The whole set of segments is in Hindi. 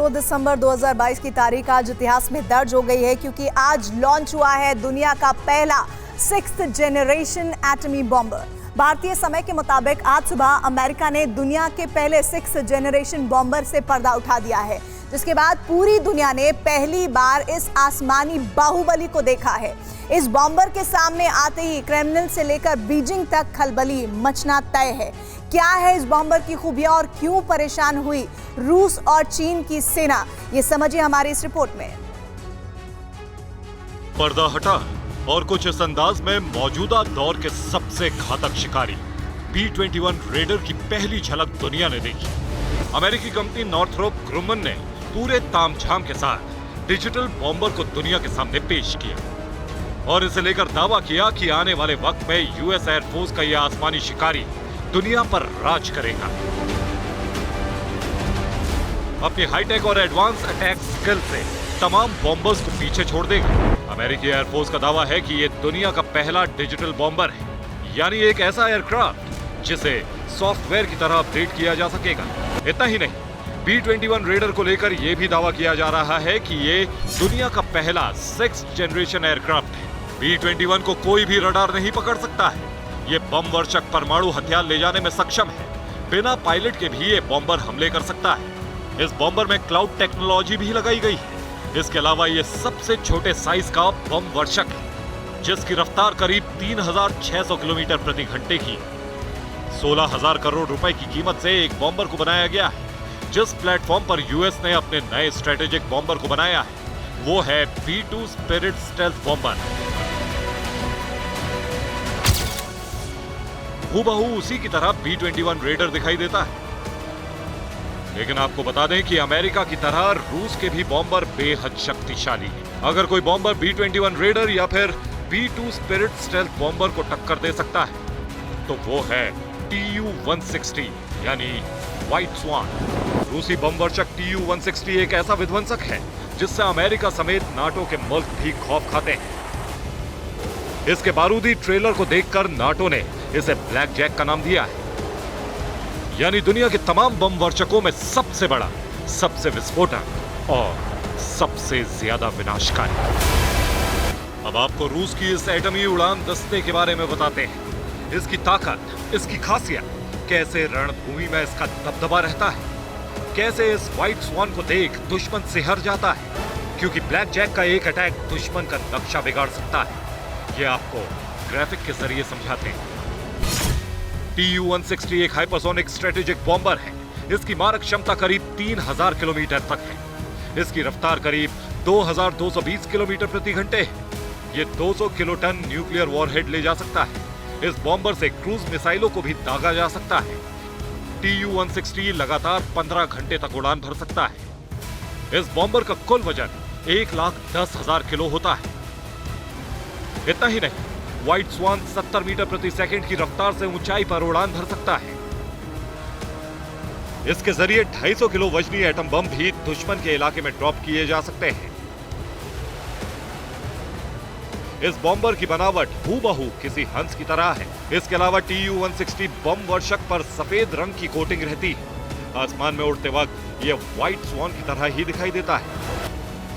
2 दिसंबर 2022 की तारीख आज इतिहास में दर्ज हो गई है क्योंकि आज लॉन्च हुआ है दुनिया का पहला 6th जनरेशन एटमी बॉम्बर। भारतीय समय के मुताबिक आज सुबह अमेरिका ने दुनिया के पहले 6th जनरेशन बॉम्बर से पर्दा उठा दिया है, जिसके बाद पूरी दुनिया ने पहली बार इस आसमानी बाहुबली को देखा है। इस बॉम्बर के सामने आते ही क्रेमलिन से लेकर बीजिंग तक खलबली मचना तय है। क्या है इस बॉम्बर की खूबियां और क्यों परेशान हुई रूस और चीन की सेना, ये समझिए हमारी इस रिपोर्ट में। पर्दा हटा और कुछ इस अंदाज में मौजूदा दौर के सबसे घातक शिकारी B-21 रेडर की पहली झलक दुनिया ने देखी। अमेरिकी कंपनी नॉर्थरोप ग्रुमन ने पूरे तामझाम के साथ डिजिटल बॉम्बर को दुनिया के सामने पेश किया और इसे लेकर दावा किया कि आने वाले वक्त में यूएस एयरफोर्स का यह आसमानी शिकारी दुनिया पर राज करेगा। अपनी हाईटेक और एडवांस अटैक स्किल से तमाम बॉम्बर्स को पीछे छोड़ देगा। अमेरिकी एयरफोर्स का दावा है कि यह दुनिया का पहला डिजिटल बॉम्बर है, यानी एक ऐसा एयरक्राफ्ट जिसे सॉफ्टवेयर की तरह अपडेट किया जा सकेगा। इतना ही नहीं, B-21 रेडर को लेकर यह भी दावा किया जा रहा है कि ये दुनिया का पहला 6th जनरेशन एयरक्राफ्ट है। B-21 को कोई भी रडार नहीं पकड़ सकता है। ये बम वर्षक परमाणु हथियार ले जाने में सक्षम है। बिना पायलट के भी ये बॉम्बर हमले कर सकता है। इस बॉम्बर में क्लाउड टेक्नोलॉजी भी लगाई गई है। इसके अलावा ये सबसे छोटे साइज का बम वर्षक है, जिसकी रफ्तार करीब 3600 किलोमीटर प्रति घंटे की। 16,000 करोड़ रुपए की कीमत से एक बॉम्बर को बनाया गया है। जिस प्लेटफॉर्म पर यूएस ने अपने नए स्ट्रेटेजिक बॉम्बर को बनाया है वो है B-2 स्पिरिट स्टेल्थ बॉम्बर। हूबहू उसी की तरह B-21 रेडर दिखाई देता है, लेकिन आपको बता दें कि अमेरिका की तरह रूस के भी बॉम्बर बेहद शक्तिशाली हैं। अगर कोई बॉम्बर B-21 रेडर या फिर B-2 स्पिरिट स्टेल्थ बॉम्बर को टक्कर दे सकता है तो वो है Tu-160 यानी व्हाइट स्वान। रूसी बमवर्षक Tu-160 एक ऐसा विध्वंसक है जिससे अमेरिका समेत नाटो के मुल्क भी खौफ खाते हैं। इसके बारूदी ट्रेलर को देखकर नाटो ने इसे ब्लैक जैक का नाम दिया है, यानी दुनिया के तमाम बम वर्षकों में सबसे बड़ा, सबसे विस्फोटक और सबसे ज्यादा विनाशकारी। अब आपको रूस की इस एटमी उड़ान दस्ते के बारे में बताते हैं। इसकी ताकत, इसकी खासियत, कैसे रणभूमि में इसका दबदबा रहता है, कैसे इस व्हाइट स्वान को देख दुश्मन सिहर जाता है, क्योंकि ब्लैक जैक का एक अटैक दुश्मन का नक्शा बिगाड़ सकता है। ये आपको ग्राफिक के जरिए समझाते हैं। Tu-160 एक हाइपरसोनिक स्ट्रेटेजिक बॉम्बर है। इसकी मारक क्षमता करीब 3000 किलोमीटर तक है। इसकी रफ्तार करीब 2220 किलोमीटर प्रति घंटे है। ये 200 किलोटन न्यूक्लियर वॉरहेड ले जा सकता है। इस बॉम्बर से क्रूज मिसाइलों को भी दागा जा सकता है। Tu-160 लगातार 15 घंटे तक उड़ान भर सकता है। इस बॉम्बर का कुल वजन 1,10,000 किलो होता है। इतना ही नहीं, व्हाइट स्वान 70 मीटर प्रति सेकंड की रफ्तार से ऊंचाई पर उड़ान भर सकता है। इसके जरिए 250 किलो वजनी एटम बम भी दुश्मन के इलाके में ड्रॉप किए जा सकते हैं। इस बॉम्बर की बनावट हूबहू किसी हंस की तरह है। इसके अलावा Tu-160 बम वर्षक पर सफेद रंग की कोटिंग रहती है। आसमान में उड़ते वक्त यह व्हाइट स्वान की तरह ही दिखाई देता है।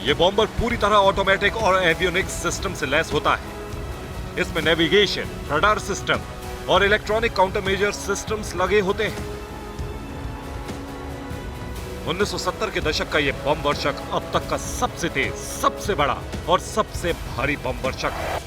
यह बॉम्बर पूरी तरह ऑटोमेटिक और एवियोनिक्स सिस्टम से लैस होता है। इसमें नेविगेशन, रडार सिस्टम और इलेक्ट्रॉनिक काउंटर मेजर सिस्टम्स लगे होते हैं। 1970 के दशक का यह बम वर्षक अब तक का सबसे तेज, सबसे बड़ा और सबसे भारी बम वर्षक है।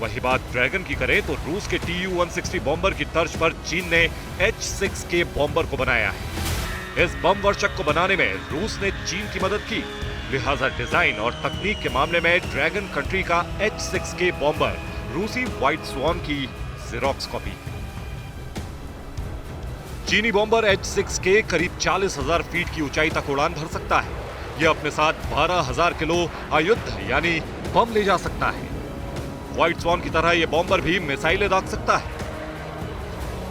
वही बात ड्रैगन की करें तो रूस के Tu-160 बॉम्बर की तर्ज पर चीन ने H-6K बॉम्बर को बनाया है। इस बम वर्षक को बनाने में रूस ने चीन की मदद की, लिहाजा डिजाइन और तकनीक के मामले में ड्रैगन कंट्री का H-6K बॉम्बर रूसी व्हाइट स्वान की जेरोक्स कॉपी। चीनी बॉम्बर H-6K करीब 40,000 फीट की ऊंचाई तक उड़ान भर सकता है। यह अपने साथ 12,000 किलो आयुध यानी बम ले जा सकता है। व्हाइट स्वान की तरह यह बॉम्बर भी मिसाइलें दाग सकता है,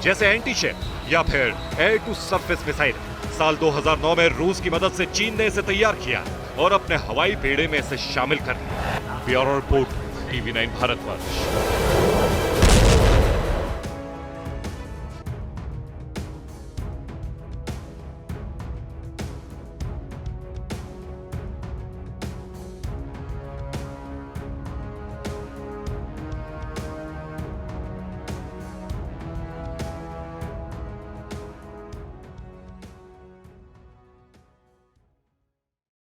जैसे एंटी शिप या फिर एयर टू सरफेस मिसाइल। साल 2009 में रूस की मदद से चीन ने इसे तैयार किया और अपने हवाई बेड़े में इसे शामिल कर लिया। Bureau report, TV9 Bharatvarsh.